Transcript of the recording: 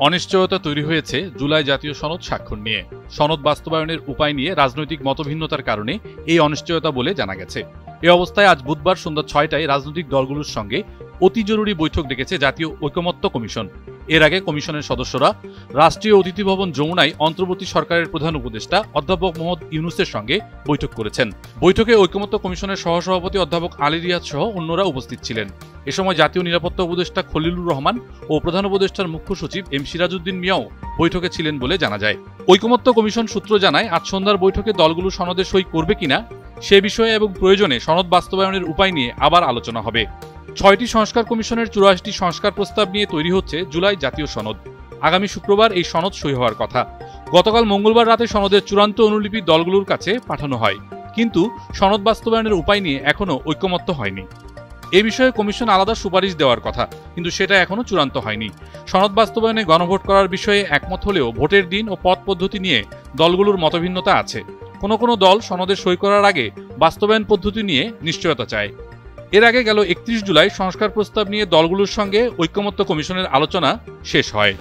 অনিশ্চয়তা তৈরি হয়েছে জুলাই জাতীয় সনদ স্বাক্ষর নিয়ে। সনদ বাস্তবায়নের উপায় নিয়ে রাজনৈতিক মতভিন্নতার কারণে এই অনিশ্চয়তা বলে জানা গেছে। এ অবস্থায় আজ বুধবার সন্ধ্যা ৬টায় রাজনৈতিক দলগুলোর সঙ্গে অতি জরুরি বৈঠক ডেকেছে জাতীয় ঐকমত্য কমিশন। এর আগে কমিশনের সদস্যরা রাষ্ট্রীয় অতিথি ভবন যমুনায় অন্তর্বর্তী সরকারের প্রধান উপদেষ্টা অধ্যাপক মোহাম্মদ ইউনূসের সঙ্গে বৈঠক করেছেন। বৈঠকে ঐকমত্য কমিশনের সহসভাপতি অধ্যাপক আলী রিয়াদ সহ অন্যরা উপস্থিত ছিলেন। এ সময় জাতীয় নিরাপত্তা উপদেষ্টা খলিলুর রহমান ও প্রধান উপদেষ্টার মুখ্য সচিব এম সিরাজউদ্দিন মিয়াও বৈঠকে ছিলেন বলে জানা যায়। ঐকমত্য কমিশন সূত্র জানায়, আজ সন্ধ্যার বৈঠকে দলগুলো সনদে সই করবে কিনা সে বিষয়ে এবং প্রয়োজনে সনদ বাস্তবায়নের উপায় নিয়ে আবার আলোচনা হবে। ৬টি সংস্কার কমিশনের ৮৪টি সংস্কার প্রস্তাব নিয়ে তৈরি হচ্ছে জুলাই জাতীয় সনদ। আগামী শুক্রবার এই সনদ সই হওয়ার কথা। গতকাল মঙ্গলবার রাতে সনদের চূড়ান্ত অনুলিপি দলগুলোর কাছে পাঠানো হয়, কিন্তু সনদ বাস্তবায়নের উপায় নিয়ে এখনও ঐকমত্য হয়নি। এ বিষয়ে কমিশন আলাদা সুপারিশ দেওয়ার কথা, কিন্তু সেটা এখনও চূড়ান্ত হয়নি। সনদ বাস্তবায়নে গণভোট করার বিষয়ে একমত হলেও ভোটের দিন ও পথ পদ্ধতি নিয়ে দলগুলোর মতভিন্নতা আছে। কোনো দল সনদে সই করার আগে বাস্তবায়ন পদ্ধতি নিয়ে নিশ্চয়তা চায়। এর আগে গেল ৩১ জুলাই সংস্কার প্রস্তাব নিয়ে দলগুলোর সঙ্গে ঐকমত্য কমিশনের আলোচনা শেষ হয়।